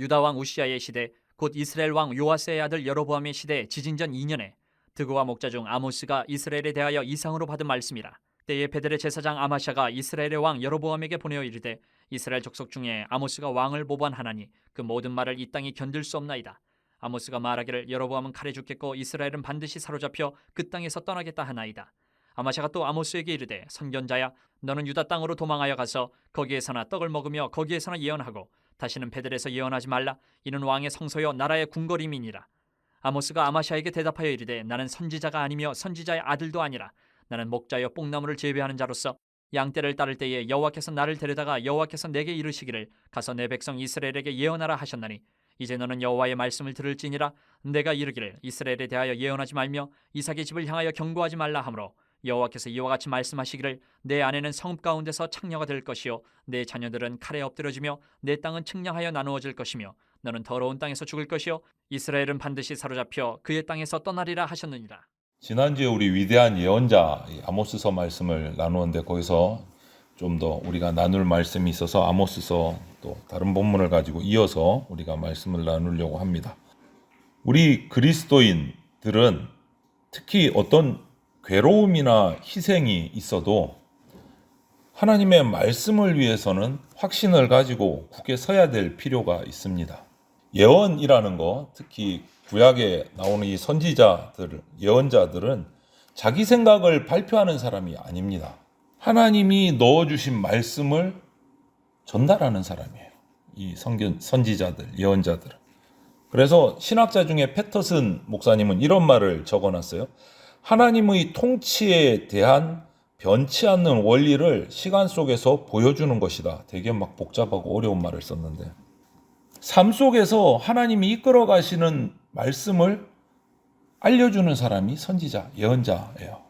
유다 왕 우시아의 시대, 곧 이스라엘 왕 요아스의 아들 여로보암의 시대 지진전 2년에 드고와 목자 중 아모스가 이스라엘에 대하여 이상으로 받은 말씀이라. 때에 베델의 제사장 아마샤가 이스라엘의 왕 여로보암에게 보내어 이르되 이스라엘 족속 중에 아모스가 왕을 모반하나니 그 모든 말을 이 땅이 견딜 수 없나이다. 아모스가 말하기를 여로보암은 칼에 죽겠고 이스라엘은 반드시 사로잡혀 그 땅에서 떠나겠다 하나이다. 아마샤가 또 아모스에게 이르되 선견자야, 너는 유다 땅으로 도망하여 가서 거기에서나 떡을 먹으며 거기에서나 예언하고 다시는 베델에서 예언하지 말라. 이는 왕의 성소요 나라의 궁궐임이니라. 아모스가 아마샤에게 대답하여 이르되 나는 선지자가 아니며 선지자의 아들도 아니라 나는 목자여 뽕나무를 재배하는 자로서 양떼를 따를 때에 여호와께서 나를 데려다가 여호와께서 내게 이르시기를 가서 내 백성 이스라엘에게 예언하라 하셨나니 이제 너는 여호와의 말씀을 들을지니라. 내가 이르기를 이스라엘에 대하여 예언하지 말며 이삭의 집을 향하여 경고하지 말라 하므로 여호와께서 이와 같이 말씀하시기를 내 아내는 성읍 가운데서 창녀가 될 것이요 내 자녀들은 칼에 엎드러지며 내 땅은 측량하여 나누어질 것이며 너는 더러운 땅에서 죽을 것이요 이스라엘은 반드시 사로잡혀 그의 땅에서 떠나리라 하셨느니라. 지난주에 우리 위대한 예언자 아모스서 말씀을 나누었는데 거기서 좀 더 우리가 나눌 말씀이 있어서 아모스서 또 다른 본문을 가지고 이어서 우리가 말씀을 나누려고 합니다. 우리 그리스도인들은 특히 어떤 괴로움이나 희생이 있어도 하나님의 말씀을 위해서는 확신을 가지고 굳게 서야 될 필요가 있습니다. 예언이라는 거, 특히 구약에 나오는 이 선지자들, 예언자들은 자기 생각을 발표하는 사람이 아닙니다. 하나님이 넣어주신 말씀을 전달하는 사람이에요. 이 선지자들, 예언자들은. 그래서 신학자 중에 패터슨 목사님은 이런 말을 적어놨어요. 하나님의 통치에 대한 변치 않는 원리를 시간 속에서 보여주는 것이다. 되게 막 복잡하고 어려운 말을 썼는데 삶 속에서 하나님이 이끌어 가시는 말씀을 알려주는 사람이 선지자, 예언자예요.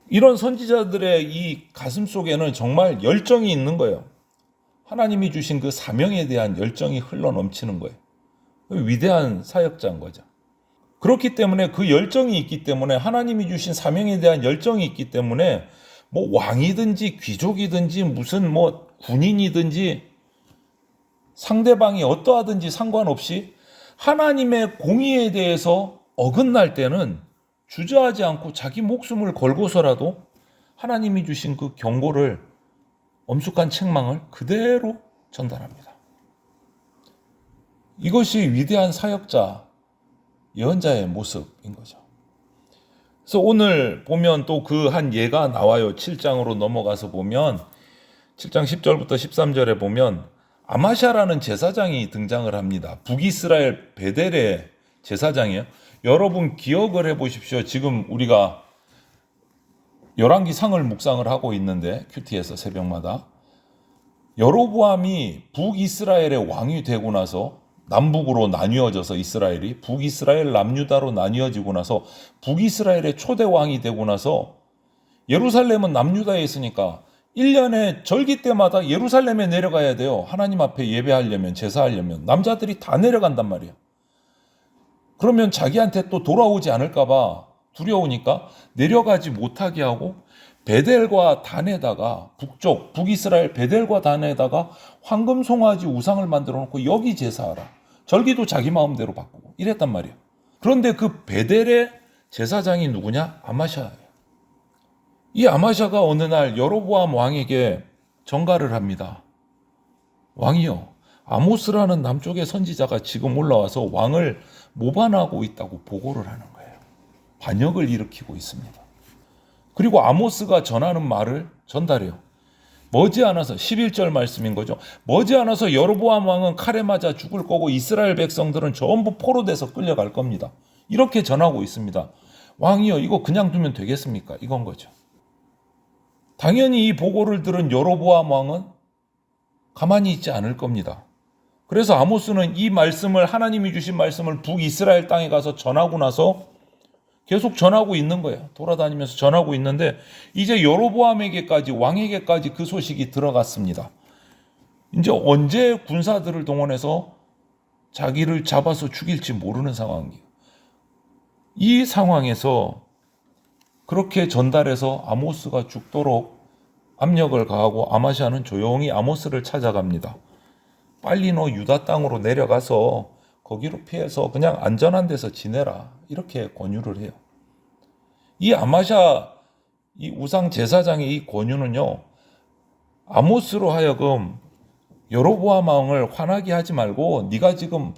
이런 선지자들의 이 가슴 속에는 정말 열정이 있는 거예요. 하나님이 주신 그 사명에 대한 열정이 흘러 넘치는 거예요. 위대한 사역자인 거죠. 그렇기 때문에 그 열정이 있기 때문에 하나님이 주신 사명에 대한 열정이 있기 때문에 뭐 왕이든지 귀족이든지 무슨 뭐 군인이든지 상대방이 어떠하든지 상관없이 하나님의 공의에 대해서 어긋날 때는 주저하지 않고 자기 목숨을 걸고서라도 하나님이 주신 그 경고를 엄숙한 책망을 그대로 전달합니다. 이것이 위대한 사역자, 예언자의 모습인 거죠. 그래서 오늘 보면 또 그 한 예가 나와요. 7장으로 넘어가서 보면 7장 10절부터 13절에 보면 아마샤라는 제사장이 등장을 합니다. 북이스라엘 베델의 제사장이에요. 여러분 기억을 해보십시오. 지금 우리가 열왕기 상을 묵상을 하고 있는데 큐티에서 새벽마다 여로보암이 북이스라엘의 왕이 되고 나서 남북으로 나뉘어져서 이스라엘이 북이스라엘 남유다로 나뉘어지고 나서 북이스라엘의 초대 왕이 되고 나서 예루살렘은 남유다에 있으니까 1년에 절기 때마다 예루살렘에 내려가야 돼요. 하나님 앞에 예배하려면, 제사하려면 남자들이 다 내려간단 말이에요. 그러면 자기한테 또 돌아오지 않을까봐 두려우니까 내려가지 못하게 하고 베델과 단에다가 북쪽 북이스라엘 베델과 단에다가 황금 송아지 우상을 만들어 놓고 여기 제사하라. 절기도 자기 마음대로 바꾸고 이랬단 말이에요. 그런데 그 베델의 제사장이 누구냐? 아마샤예요. 이 아마샤가 어느 날 여로보암 왕에게 전가를 합니다. 왕이요, 아모스라는 남쪽의 선지자가 지금 올라와서 왕을 모반하고 있다고 보고를 하는 거예요. 반역을 일으키고 있습니다. 그리고 아모스가 전하는 말을 전달해요. 머지않아서 11절 말씀인 거죠. 머지않아서 여로보암 왕은 칼에 맞아 죽을 거고 이스라엘 백성들은 전부 포로돼서 끌려갈 겁니다. 이렇게 전하고 있습니다. 왕이요, 이거 그냥 두면 되겠습니까? 이건 거죠. 당연히 이 보고를 들은 여로보암 왕은 가만히 있지 않을 겁니다. 그래서 아모스는 이 말씀을, 하나님이 주신 말씀을 북이스라엘 땅에 가서 전하고 나서 계속 전하고 있는 거예요. 돌아다니면서 전하고 있는데 이제 여로보암에게까지, 왕에게까지 그 소식이 들어갔습니다. 이제 언제 군사들을 동원해서 자기를 잡아서 죽일지 모르는 상황이에요. 이 상황에서 그렇게 전달해서 아모스가 죽도록 압력을 가하고 아마샤는 조용히 아모스를 찾아갑니다. 빨리 너 유다 땅으로 내려가서 거기로 피해서 그냥 안전한 데서 지내라. 이렇게 권유를 해요. 이 아마샤 이 우상 제사장의 이 권유는요, 아모스로 하여금 여로보암 왕을 화나게 하지 말고 네가 지금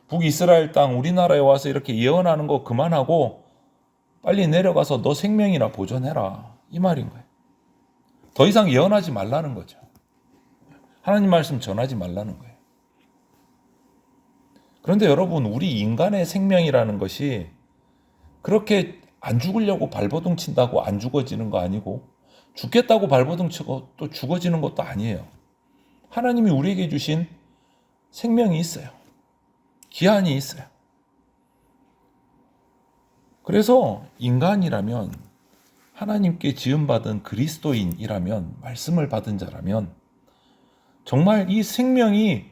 북이스라엘 땅 우리나라에 와서 이렇게 예언하는 거 그만하고 빨리 내려가서 너 생명이나 보존해라. 이 말인 거예요. 더 이상 예언하지 말라는 거죠. 하나님 말씀 전하지 말라는 거예요. 그런데 여러분, 우리 인간의 생명이라는 것이 그렇게 안 죽으려고 발버둥 친다고 안 죽어지는 거 아니고 죽겠다고 발버둥 치고 또 죽어지는 것도 아니에요. 하나님이 우리에게 주신 생명이 있어요. 기한이 있어요. 그래서 인간이라면, 하나님께 지음받은 그리스도인이라면, 말씀을 받은 자라면 정말 이 생명이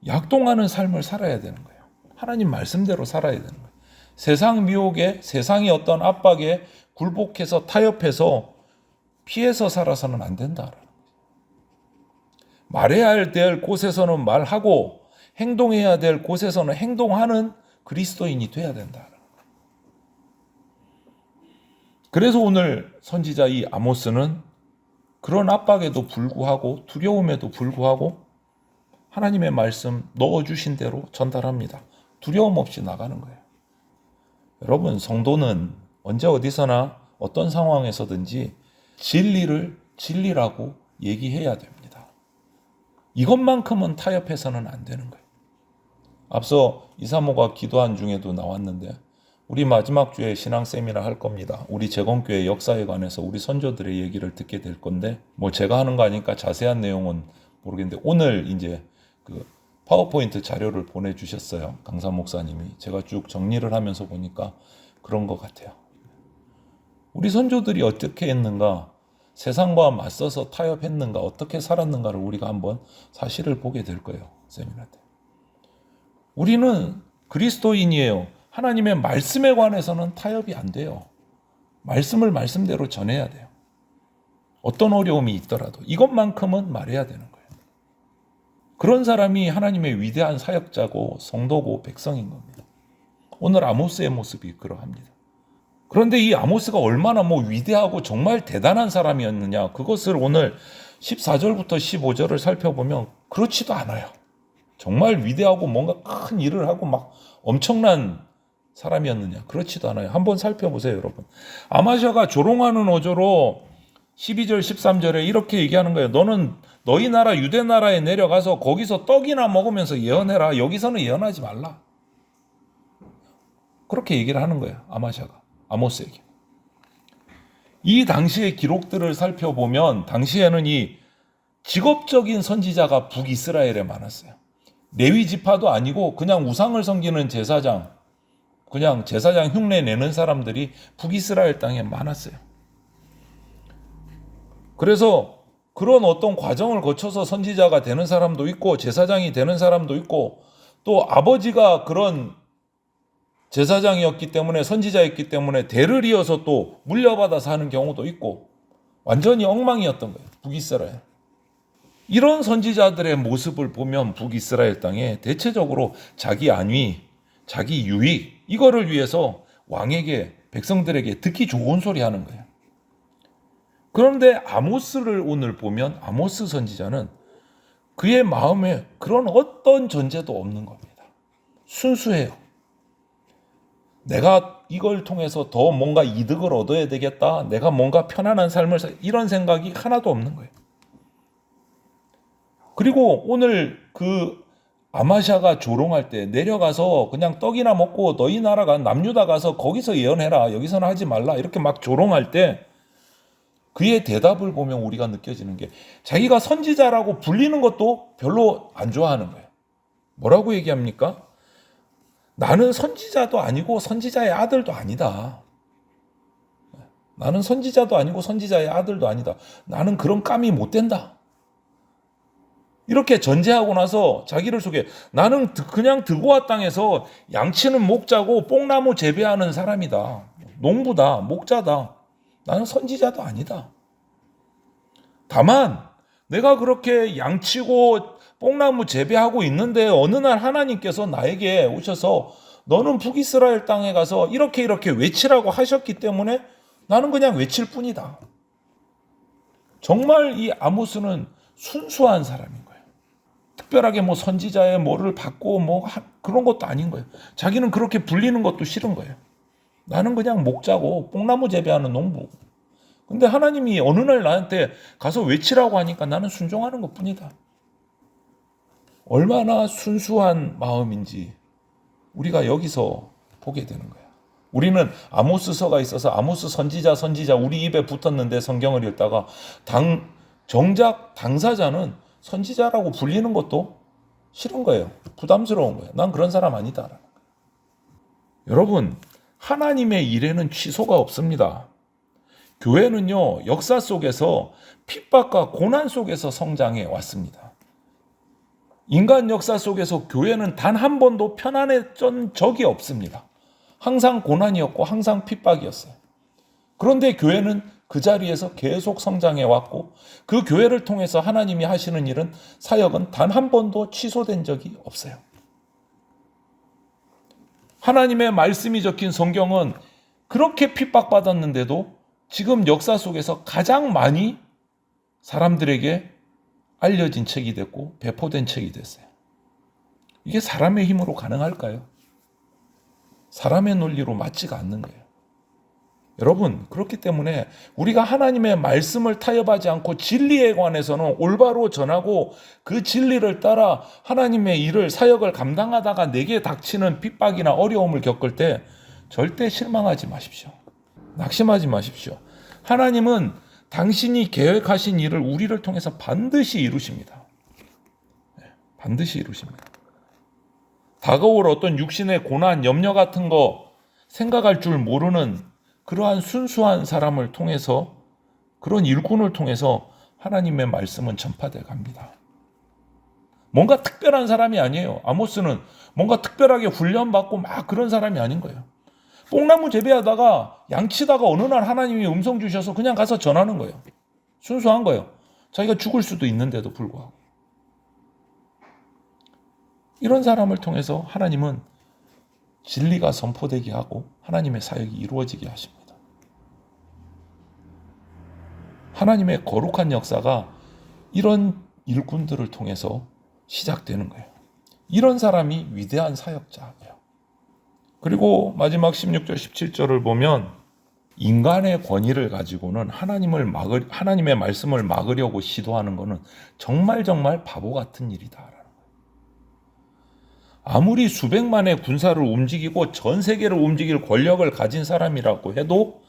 약동하는 삶을 살아야 되는 거예요. 하나님 말씀대로 살아야 되는 거예요. 세상 미혹에, 세상의 어떤 압박에 굴복해서 타협해서 피해서 살아서는 안 된다. 말해야 될 곳에서는 말하고 행동해야 될 곳에서는 행동하는 그리스도인이 돼야 된다. 그래서 오늘 선지자 이 아모스는 그런 압박에도 불구하고 두려움에도 불구하고 하나님의 말씀 넣어주신 대로 전달합니다. 두려움 없이 나가는 거예요. 여러분, 성도는 언제 어디서나 어떤 상황에서든지 진리를 진리라고 얘기해야 됩니다. 이것만큼은 타협해서는 안 되는 거예요. 앞서 이사모가 기도한 중에도 나왔는데 우리 마지막 주에 신앙 세미나 할 겁니다. 우리 재건교회 역사에 관해서 우리 선조들의 얘기를 듣게 될 건데 뭐 제가 하는 거 아니까 자세한 내용은 모르겠는데 오늘 이제 그 파워포인트 자료를 보내주셨어요. 강사 목사님이. 제가 쭉 정리를 하면서 보니까 그런 것 같아요. 우리 선조들이 어떻게 했는가, 세상과 맞서서 타협했는가, 어떻게 살았는가를 우리가 한번 사실을 보게 될 거예요. 세미나 때. 우리는 그리스도인이에요. 하나님의 말씀에 관해서는 타협이 안 돼요. 말씀을 말씀대로 전해야 돼요. 어떤 어려움이 있더라도 이것만큼은 말해야 되는 거예요. 그런 사람이 하나님의 위대한 사역자고 성도고 백성인 겁니다. 오늘 아모스의 모습이 그러합니다. 그런데 이 아모스가 얼마나 위대하고 정말 대단한 사람이었느냐, 그것을 오늘 14절부터 15절을 살펴보면 그렇지도 않아요. 정말 위대하고 뭔가 큰 일을 하고 막 엄청난 사람이었느냐, 그렇지도 않아요. 한번 살펴보세요, 여러분. 아마샤가 조롱하는 어조로 12절 13절에 이렇게 얘기하는 거예요. 너는 너희 나라 유대 나라에 내려가서 거기서 떡이나 먹으면서 예언해라. 여기서는 예언하지 말라. 그렇게 얘기를 하는 거예요. 아마샤가 아모스에게. 이 당시의 기록들을 살펴보면 당시에는 이 직업적인 선지자가 북이스라엘에 많았어요. 레위 지파도 아니고 그냥 우상을 섬기는 제사장, 그냥 제사장 흉내 내는 사람들이 북이스라엘 땅에 많았어요. 그래서 그런 어떤 과정을 거쳐서 선지자가 되는 사람도 있고 제사장이 되는 사람도 있고 또 아버지가 그런 제사장이었기 때문에 선지자였기 때문에 대를 이어서 또 물려받아서 하는 경우도 있고 완전히 엉망이었던 거예요. 북이스라엘. 이런 선지자들의 모습을 보면 북이스라엘 땅에 대체적으로 자기 안위, 자기 유익 이거를 위해서 왕에게 백성들에게 듣기 좋은 소리 하는 거예요. 그런데 아모스를 오늘 보면 아모스 선지자는 그의 마음에 그런 어떤 전제도 없는 겁니다. 순수해요. 내가 이걸 통해서 더 뭔가 이득을 얻어야 되겠다. 내가 뭔가 편안한 삶을 이런 생각이 하나도 없는 거예요. 그리고 오늘 그 아마샤가 조롱할 때 내려가서 그냥 떡이나 먹고 너희 나라가 남유다 가서 거기서 예언해라. 여기서는 하지 말라. 이렇게 막 조롱할 때 그의 대답을 보면 우리가 느껴지는 게 자기가 선지자라고 불리는 것도 별로 안 좋아하는 거예요. 뭐라고 얘기합니까? 나는 선지자도 아니고 선지자의 아들도 아니다. 나는 선지자도 아니고 선지자의 아들도 아니다. 나는 그런 깜이 못 된다. 이렇게 전제하고 나서 자기를 소개. 나는 그냥 드고아 땅에서 양치는 목자고 뽕나무 재배하는 사람이다. 농부다. 목자다. 나는 선지자도 아니다. 다만 내가 그렇게 양치고 뽕나무 재배하고 있는데 어느 날 하나님께서 나에게 오셔서 너는 북이스라엘 땅에 가서 이렇게 외치라고 하셨기 때문에 나는 그냥 외칠 뿐이다. 정말 이 아모스는 순수한 사람인 거예요. 특별하게 뭐 선지자의 뭐를 받고 그런 것도 아닌 거예요. 자기는 그렇게 불리는 것도 싫은 거예요. 나는 그냥 목자고 뽕나무 재배하는 농부. 근데 하나님이 어느 날 나한테 가서 외치라고 하니까 나는 순종하는 것뿐이다. 얼마나 순수한 마음인지 우리가 여기서 보게 되는 거야. 우리는 아모스서가 있어서 아모스 선지자 우리 입에 붙었는데 성경을 읽다가 정작 당사자는 선지자라고 불리는 것도 싫은 거예요. 부담스러운 거예요. 난 그런 사람 아니다. 여러분, 하나님의 일에는 취소가 없습니다. 교회는요, 역사 속에서 핍박과 고난 속에서 성장해 왔습니다. 인간 역사 속에서 교회는 단 한 번도 편안했던 적이 없습니다. 항상 고난이었고 항상 핍박이었어요. 그런데 교회는 그 자리에서 계속 성장해 왔고 그 교회를 통해서 하나님이 하시는 일은 사역은 단 한 번도 취소된 적이 없어요. 하나님의 말씀이 적힌 성경은 그렇게 핍박받았는데도 지금 역사 속에서 가장 많이 사람들에게 알려진 책이 됐고 배포된 책이 됐어요. 이게 사람의 힘으로 가능할까요? 사람의 논리로 맞지가 않는 거예요. 여러분, 그렇기 때문에 우리가 하나님의 말씀을 타협하지 않고 진리에 관해서는 올바로 전하고 그 진리를 따라 하나님의 일을 사역을 감당하다가 내게 닥치는 핍박이나 어려움을 겪을 때 절대 실망하지 마십시오. 낙심하지 마십시오. 하나님은 당신이 계획하신 일을 우리를 통해서 반드시 이루십니다. 반드시 이루십니다. 다가올 어떤 육신의 고난, 염려 같은 거 생각할 줄 모르는 그러한 순수한 사람을 통해서 그런 일꾼을 통해서 하나님의 말씀은 전파돼 갑니다. 뭔가 특별한 사람이 아니에요. 아모스는 뭔가 특별하게 훈련받고 막 그런 사람이 아닌 거예요. 뽕나무 재배하다가 양치다가 어느 날 하나님이 음성 주셔서 그냥 가서 전하는 거예요. 순수한 거예요. 자기가 죽을 수도 있는데도 불구하고. 이런 사람을 통해서 하나님은 진리가 선포되게 하고 하나님의 사역이 이루어지게 하십니다. 하나님의 거룩한 역사가 이런 일꾼들을 통해서 시작되는 거예요. 이런 사람이 위대한 사역자예요. 그리고 마지막 16절 17절을 보면 인간의 권위를 가지고는 하나님의 말씀을 막으려고 시도하는 것은 정말 바보 같은 일이다. 아무리 수백만의 군사를 움직이고 전 세계를 움직일 권력을 가진 사람이라고 해도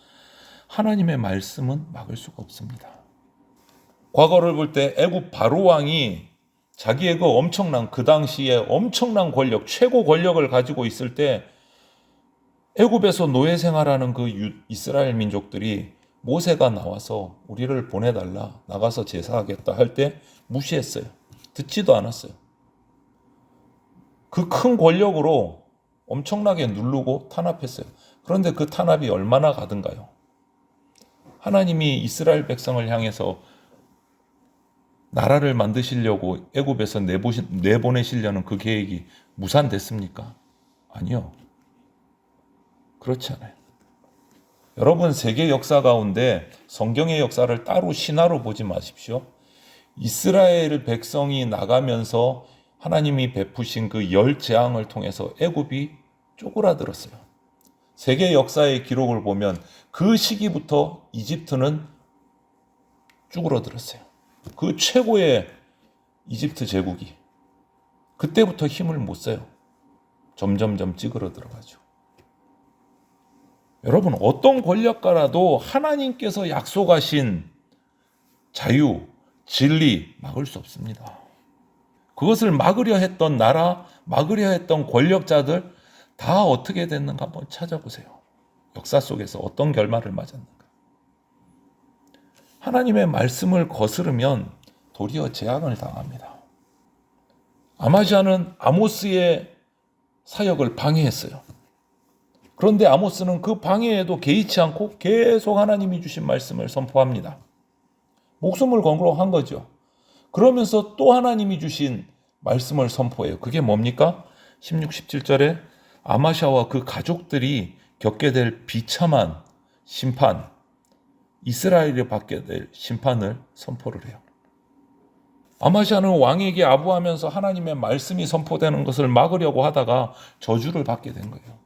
하나님의 말씀은 막을 수가 없습니다. 과거를 볼 때 애굽 바로 왕이 자기의 그 당시에 엄청난 권력, 최고 권력을 가지고 있을 때 애굽에서 노예 생활하는 그 이스라엘 민족들이 모세가 나와서 우리를 보내달라, 나가서 제사하겠다 할 때 무시했어요. 듣지도 않았어요. 그 큰 권력으로 엄청나게 누르고 탄압했어요. 그런데 그 탄압이 얼마나 가든가요? 하나님이 이스라엘 백성을 향해서 나라를 만드시려고 애굽에서 내보내시려는 그 계획이 무산됐습니까? 아니요. 그렇지 않아요. 여러분, 세계 역사 가운데 성경의 역사를 따로 신화로 보지 마십시오. 이스라엘 백성이 나가면서 하나님이 베푸신 그 열 재앙을 통해서 애굽이 쪼그라들었어요. 세계 역사의 기록을 보면 그 시기부터 이집트는 쭈그러들었어요. 그 최고의 이집트 제국이 그때부터 힘을 못 써요. 점점점 찌그러들어가죠. 여러분, 어떤 권력가라도 하나님께서 약속하신 자유, 진리 막을 수 없습니다. 그것을 막으려 했던 나라, 막으려 했던 권력자들 다 어떻게 됐는가 한번 찾아보세요. 역사 속에서 어떤 결말을 맞았는가. 하나님의 말씀을 거스르면 도리어 재앙을 당합니다. 아마시아는 아모스의 사역을 방해했어요. 그런데 아모스는 그 방해에도 개의치 않고 계속 하나님이 주신 말씀을 선포합니다. 목숨을 걸고 한 거죠. 그러면서 또 하나님이 주신 말씀을 선포해요. 그게 뭡니까? 16, 17절에 아마샤와 그 가족들이 겪게 될 비참한 심판, 이스라엘이 받게 될 심판을 선포를 해요. 아마샤는 왕에게 아부하면서 하나님의 말씀이 선포되는 것을 막으려고 하다가 저주를 받게 된 거예요.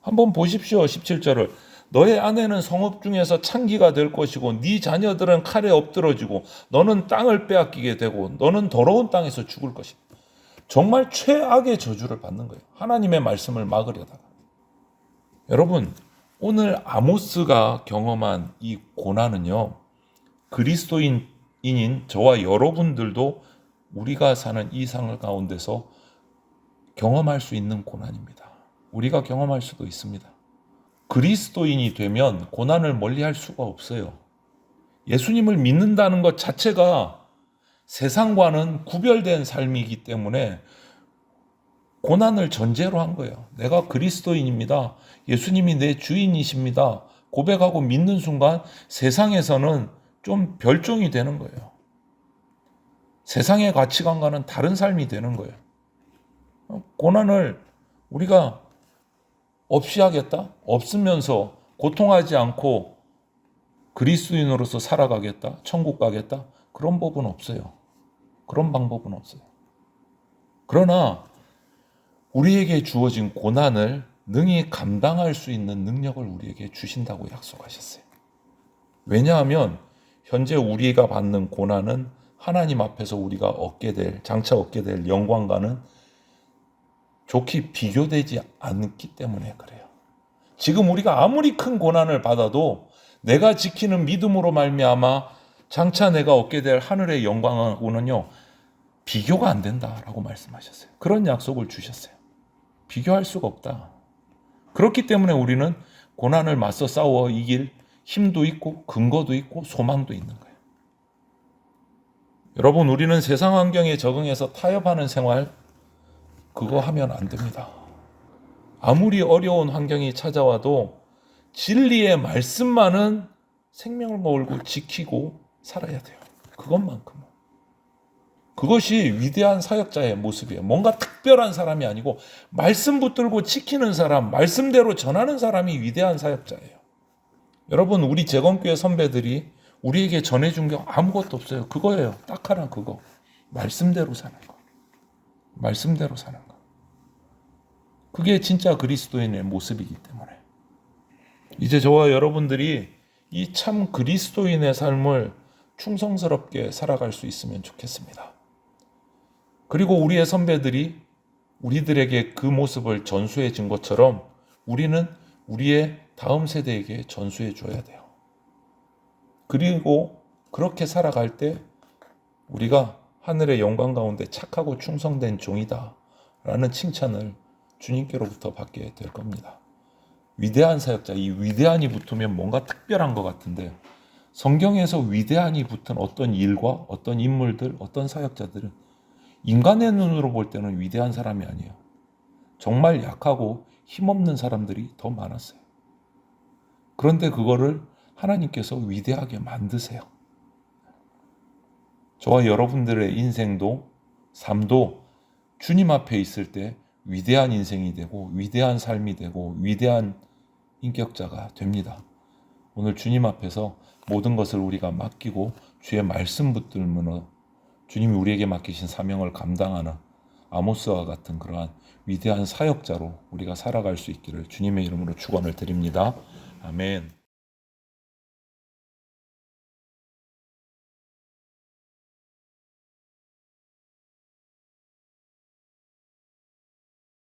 한번 보십시오. 17절을. 너의 아내는 성읍 중에서 창기가 될 것이고 네 자녀들은 칼에 엎드러지고 너는 땅을 빼앗기게 되고 너는 더러운 땅에서 죽을 것이다. 정말 최악의 저주를 받는 거예요. 하나님의 말씀을 막으려다가. 여러분, 오늘 아모스가 경험한 이 고난은요, 그리스도인인 저와 여러분들도 우리가 사는 이 생활 가운데서 경험할 수 있는 고난입니다. 우리가 경험할 수도 있습니다. 그리스도인이 되면 고난을 멀리할 수가 없어요. 예수님을 믿는다는 것 자체가 세상과는 구별된 삶이기 때문에 고난을 전제로 한 거예요. 내가 그리스도인입니다. 예수님이 내 주인이십니다. 고백하고 믿는 순간 세상에서는 좀 별종이 되는 거예요. 세상의 가치관과는 다른 삶이 되는 거예요. 고난을 우리가 없이 하겠다? 없으면서 고통하지 않고 그리스도인으로서 살아가겠다? 천국 가겠다? 그런 법은 없어요. 그런 방법은 없어요. 그러나 우리에게 주어진 고난을 능히 감당할 수 있는 능력을 우리에게 주신다고 약속하셨어요. 왜냐하면 현재 우리가 받는 고난은 하나님 앞에서 우리가 장차 얻게 될 영광과는 좋게 비교되지 않기 때문에 그래요. 지금 우리가 아무리 큰 고난을 받아도 내가 지키는 믿음으로 말미암아 장차 내가 얻게 될 하늘의 영광하고는요 비교가 안 된다라고 말씀하셨어요. 그런 약속을 주셨어요. 비교할 수가 없다. 그렇기 때문에 우리는 고난을 맞서 싸워 이길 힘도 있고 근거도 있고 소망도 있는 거예요. 여러분, 우리는 세상 환경에 적응해서 타협하는 생활 그거 하면 안 됩니다. 아무리 어려운 환경이 찾아와도 진리의 말씀만은 생명을 걸고 지키고 살아야 돼요. 그것만큼은. 그것이 위대한 사역자의 모습이에요. 뭔가 특별한 사람이 아니고 말씀 붙들고 지키는 사람, 말씀대로 전하는 사람이 위대한 사역자예요. 여러분, 우리 재건교회 선배들이 우리에게 전해준 게 아무것도 없어요. 그거예요. 딱 하나 그거. 말씀대로 사는 거. 말씀대로 사는 거. 그게 진짜 그리스도인의 모습이기 때문에. 이제 저와 여러분들이 이 참 그리스도인의 삶을 충성스럽게 살아갈 수 있으면 좋겠습니다. 그리고 우리의 선배들이 우리들에게 그 모습을 전수해 준 것처럼 우리는 우리의 다음 세대에게 전수해 줘야 돼요. 그리고 그렇게 살아갈 때 우리가 하늘의 영광 가운데 착하고 충성된 종이다 라는 칭찬을 주님께로부터 받게 될 겁니다. 위대한 사역자, 이 위대한이 붙으면 뭔가 특별한 것 같은데 성경에서 위대한이 붙은 어떤 일과 어떤 인물들, 어떤 사역자들은 인간의 눈으로 볼 때는 위대한 사람이 아니에요. 정말 약하고 힘없는 사람들이 더 많았어요. 그런데 그거를 하나님께서 위대하게 만드세요. 저와 여러분들의 인생도 삶도 주님 앞에 있을 때 위대한 인생이 되고 위대한 삶이 되고 위대한 인격자가 됩니다. 오늘 주님 앞에서 모든 것을 우리가 맡기고 주의 말씀 붙들므로 주님이 우리에게 맡기신 사명을 감당하는 아모스와 같은 그러한 위대한 사역자로 우리가 살아갈 수 있기를 주님의 이름으로 축원을 드립니다. 아멘.